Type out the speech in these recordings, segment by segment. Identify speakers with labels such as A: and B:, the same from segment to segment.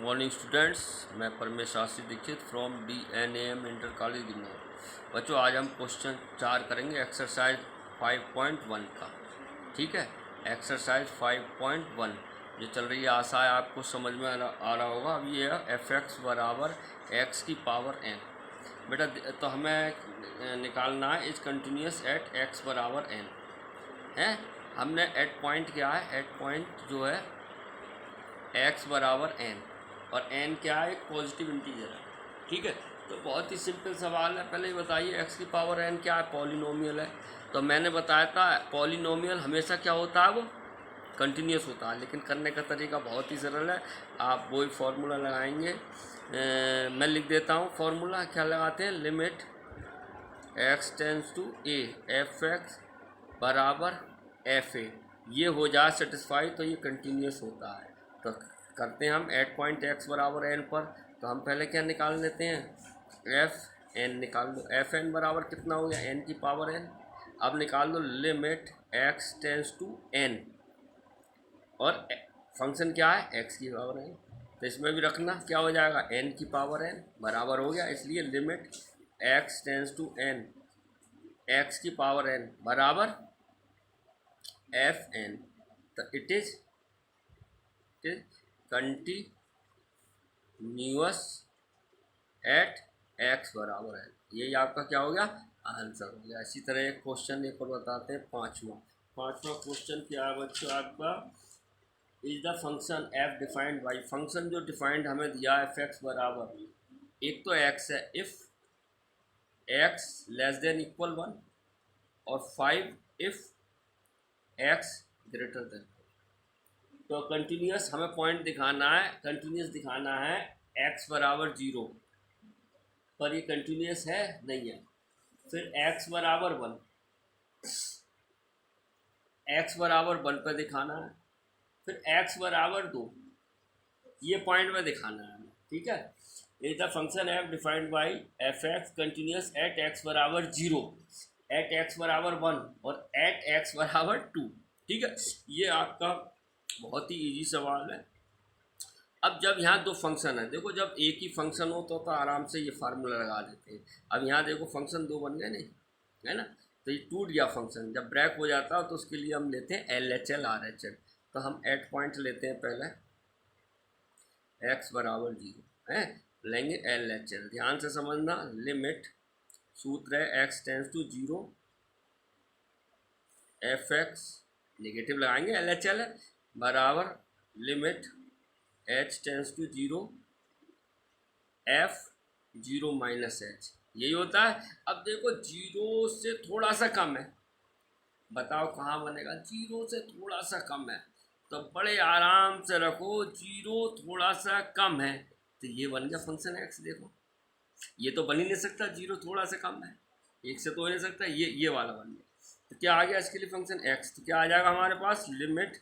A: Morning students, मैं Paramesh Shastri Dixit from DNAM inter college दिमाग। बच्चों, आज हम क्वेश्चन 4 करेंगे एक्सरसाइज 5.1 का। ठीक है, एक्सरसाइज 5.1 जो चल रही है, आशा है आपको समझ में आ रहा होगा। अब ये है fx बराबर x की पावर n। बेटा तो हमें निकालना है इज कंटिन्यूस एट x बराबर n है। हमने एट पॉइंट क्या है, एट पॉइंट जो है x बराबर n और n क्या है, एक पॉजिटिव इंटीजर है। ठीक है, तो बहुत ही सिंपल सवाल है। पहले ही बताइए x की पावर n क्या है, पॉलिनोमियल है। तो मैंने बताया था पॉलिनोमियल हमेशा क्या होता है, वो कंटिन्यूस होता है। लेकिन करने का तरीका बहुत ही सरल है, आप वही फार्मूला लगाएंगे। मैं लिख देता हूँ फार्मूला। क्या लगाते हैं, limit x tends to a f(x) बराबर fa। ये हो जाए सेटिस्फाई तो ये कंटिन्यूस होता है। तो करते हैं हम एट पॉइंट x बराबर n पर। तो हम पहले क्या निकाल लेते हैं, एफ एन निकाल लो। एफ एन बराबर कितना हो गया, n की पावर n। अब निकाल लो limit x tends to n और फंक्शन क्या है, x की पावर n। तो इसमें भी रखना क्या हो जाएगा, n की पावर n बराबर हो गया। इसलिए limit x tends to n x की पावर n बराबर एफ एन। तो it is continuous at x बराबर है। यही आपका क्या हो गया, आंसर हो गया। इसी तरह एक क्वेश्चन एक और बताते हैं, पाँचवा क्वेश्चन क्या है बच्चों आपका, is the function f defined by. Function जो डिफाइंड हमें दिया है f(x) बराबर, एक तो x है, if x less than equal 1 और 5 इफ x ग्रेटर देन। तो कंटिन्यूस हमें पॉइंट दिखाना है, कंटिन्यूस दिखाना है x बराबर 0 पर। ये कंटिन्यूस है नहीं है। फिर x बराबर 1, x बराबर 1 पर दिखाना है। फिर x बराबर 2, ये पॉइंट में दिखाना है। ठीक है, is the function f defined by f(x) continuous at x बराबर 0, एट x बराबर 1 और एट x बराबर 2। ठीक है, ये आपका बहुत ही इजी सवाल है। अब जब यहाँ दो फंक्शन है, देखो जब एक ही फंक्शन हो तो आराम से ये फार्मूला लगा देते हैं। अब यहाँ देखो फंक्शन दो बन गए नहीं है ना, तो ये टूट गया फंक्शन। जब ब्रेक हो जाता है तो उसके लिए हम लेते हैं LHL RHL। तो हम एट पॉइंट लेते हैं पहले, x बराबर 0 है, लेंगे LHL। ध्यान से समझना, लिमिट सूत्र है x tends to 0 f(x) negative लगाएंगे, LHL है बराबर limit h tends to 0 f(0 minus h)। यही होता है। अब देखो 0 से थोड़ा सा कम है, बताओ कहाँ बनेगा, 0 से थोड़ा सा कम है। तो बड़े आराम से रखो, 0 थोड़ा सा कम है तो ये बन गया फंक्शन x। देखो ये तो बन ही नहीं सकता, 0 थोड़ा सा कम है, एक से तो हो नहीं सकता। ये वाला बन गया। तो क्या आ गया इसके लिए फंक्शन x। तो क्या आ जाएगा हमारे पास, लिमिट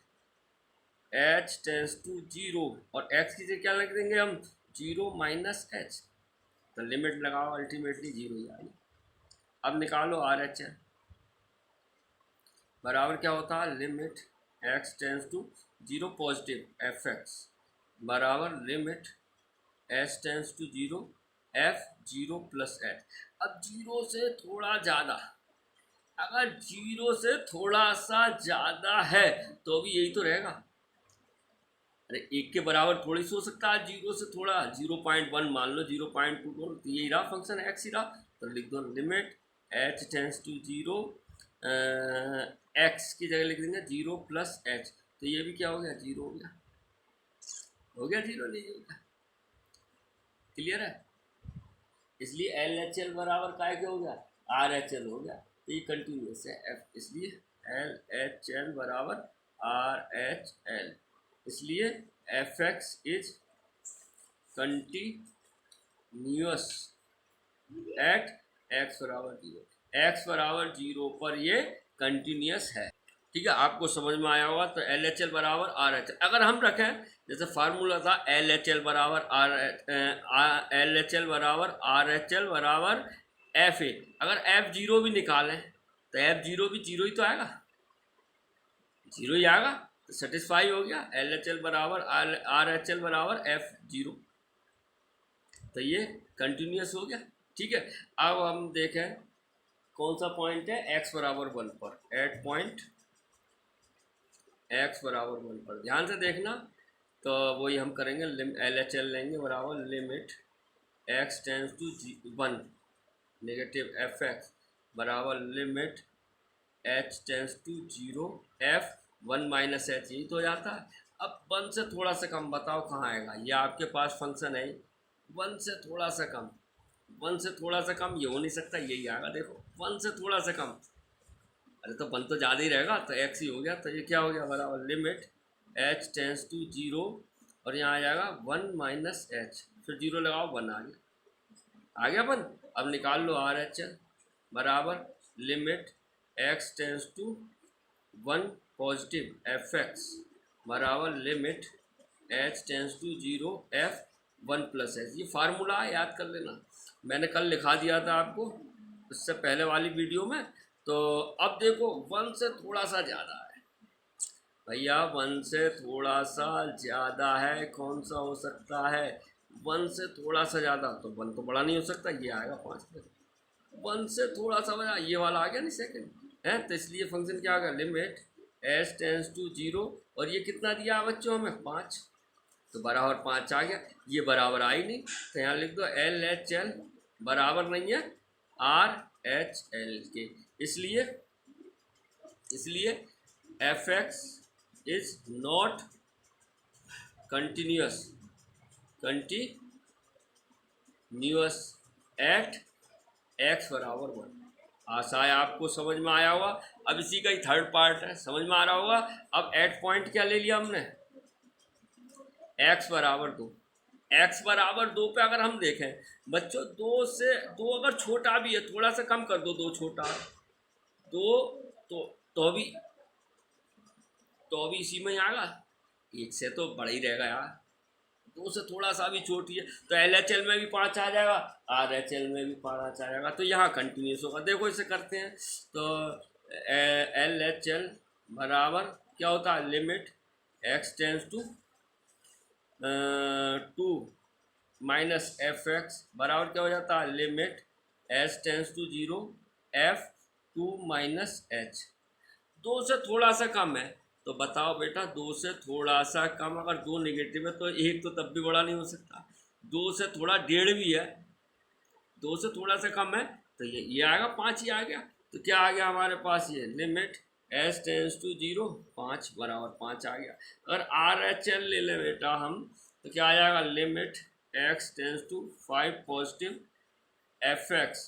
A: h टेंस टू 0 और x की जगह क्या लिख देंगे हम, 0 माइनस h। तो लिमिट लगाओ, अल्टीमेटली 0 ही आएगी। अब निकालो RHL बराबर क्या होता है, limit x tends to 0 positive f(x) बराबर limit h tends to 0 f(0 plus h)। अब 0 से थोड़ा ज़्यादा, अगर 0 से थोड़ा सा ज़्यादा है तो भी यही तो रहेगा। अरे एक के बराबर थोड़ी सी हो सकता है, 0 से थोड़ा 0.1 मान लो, 0.2 तो यही रहा फंक्शन x ही रहा। तो लिख दो limit h tends to 0 x की जगह लिख देंगे 0 प्लस h। तो ये भी क्या हो गया, 0 हो गया, 0 नहीं हो गया। क्लियर है, इसलिए LHL बराबर काय के हो गया, RHL हो गया। तो ये कंटिन्यूस है f, इसलिए LHL बराबर RHL। इसलिए f(x) is continuous at x बराबर 0। x बराबर 0 पर ये कंटिन्यूअस है। ठीक है, आपको समझ में आया होगा। तो LHL बराबर RHL अगर हम रखें, जैसे फार्मूला था LHL बराबर RHL बराबर FA। अगर F(0) भी निकालें तो F(0) भी 0 ही तो आएगा, 0 ही आएगा। सेटिस्फाई हो गया। LHL बराबर RHL बराबर F0, तो ये कंटिन्यूस हो गया। ठीक है, अब हम देखें कौन सा पॉइंट है x बराबर 1 पर, एट पॉइंट x बराबर 1 पर ध्यान से देखना। तो वही हम करेंगे, LHL लेंगे बराबर limit x tends to 1 negative fx बराबर limit h tends to 0 f1 minus h, यही तो हो जाता है। अब 1 से थोड़ा सा कम बताओ कहाँ आएगा, ये आपके पास फंक्शन है 1 से थोड़ा सा कम, 1 से थोड़ा सा कम ये हो नहीं सकता, यही आएगा। देखो 1 से थोड़ा सा कम, अरे तो 1 तो ज़्यादा ही रहेगा, तो x ही हो गया। तो ये क्या हो गया बराबर लिमिट h टेंस टू 0 और यहाँ आ जाएगा 1 माइनस h, फिर 0 लगाओ 1 आ गया 1। अब निकाल लो RHL बराबर limit x tends to 1 positive fx बराबर limit h tends to 0 f1 plus h। ये फार्मूला याद कर लेना, मैंने कल लिखा दिया था आपको इससे पहले वाली वीडियो में। तो अब देखो 1 से थोड़ा सा ज़्यादा है भैया, 1 से थोड़ा सा ज़्यादा है, कौन सा हो सकता है 1 से थोड़ा सा ज़्यादा, तो 1 तो बड़ा नहीं हो सकता, ये आएगा 5 पर। 1 से थोड़ा सा बड़ा ये वाला आ गया नहीं सेकंड है, तो इसलिए फंक्शन क्या आ गया लिमिट h टेंस टू 0 और ये कितना दिया बच्चों हमें 5, तो बराबर 5 आ गया। ये बराबर आई नहीं, तो यहाँ लिख दो LHL बराबर नहीं है RHL के, इसलिए fx is not continuous at x बराबर 1। आशा है आपको समझ में आया होगा। अब इसी का ही थर्ड पार्ट है, समझ में आ रहा होगा। अब एट पॉइंट क्या ले लिया हमने, x बराबर 2, x बराबर 2 पे अगर हम देखें बच्चों 2 अगर छोटा भी है, थोड़ा सा कम कर दो, 2 छोटा 2 तो भी इसी में ही आएगा, 1 से तो बड़ा ही रहेगा यार, 2 से थोड़ा सा भी छोटी है, तो LHL में भी 5 आ जाएगा, RHL में भी 5 आ जाएगा, तो यहाँ कंटिन्यूस होगा। देखो इसे करते हैं, तो LHL बराबर क्या होता है limit x tends to 2 minus fx बराबर क्या हो जाता है limit h tends to 0 f2 minus h। 2 से थोड़ा सा कम है, तो बताओ बेटा 2 से थोड़ा सा कम, अगर 2 नेगेटिव है तो 1 तो तब भी बड़ा नहीं हो सकता, 2 से थोड़ा 1.5 भी है, 2 से थोड़ा सा कम है, तो ये आएगा 5 ही आ गया। तो क्या आ गया हमारे पास, ये लिमिट h टेंस टू 0 5 बराबर 5 आ गया। अगर RHL ले ले बेटा हम, तो क्या आ जाएगा limit x tends to 5 positive fx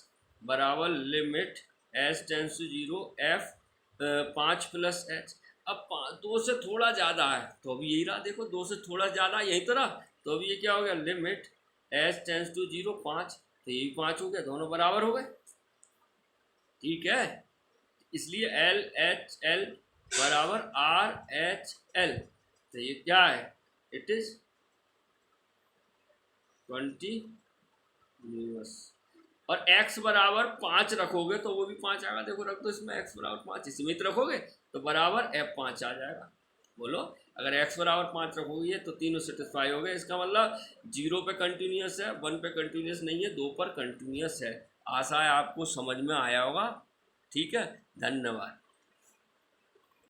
A: बराबर limit h tends to 0 f5 plus h। अब 2 से थोड़ा ज़्यादा है तो अभी यही रहा, देखो 2 से थोड़ा ज़्यादा यही तो रहा, तो अभी ये क्या हो गया लिमिट h टेंस टू 0 5, तो ये भी 5 हो गया, दोनों बराबर हो गए। ठीक है, इसलिए LHL बराबर RHL, तो ये क्या है इट इज कंटिन्यूअस। और x बराबर 5 रखोगे तो वो भी 5 आएगा, देखो रख दो इसमें x बराबर 5, सीमित रखोगे तो बराबर f5 आ जाएगा। बोलो अगर x बराबर 5 रखोगे तो तीनों सेटिस्फाई हो गए, इसका मतलब 0 पे कंटिन्यूअस है, 1 पे कंटिन्यूअस नहीं है, 2 पर कंटिन्यूअस है। आशा है आपको समझ में आया होगा। ठीक है, धन्यवाद।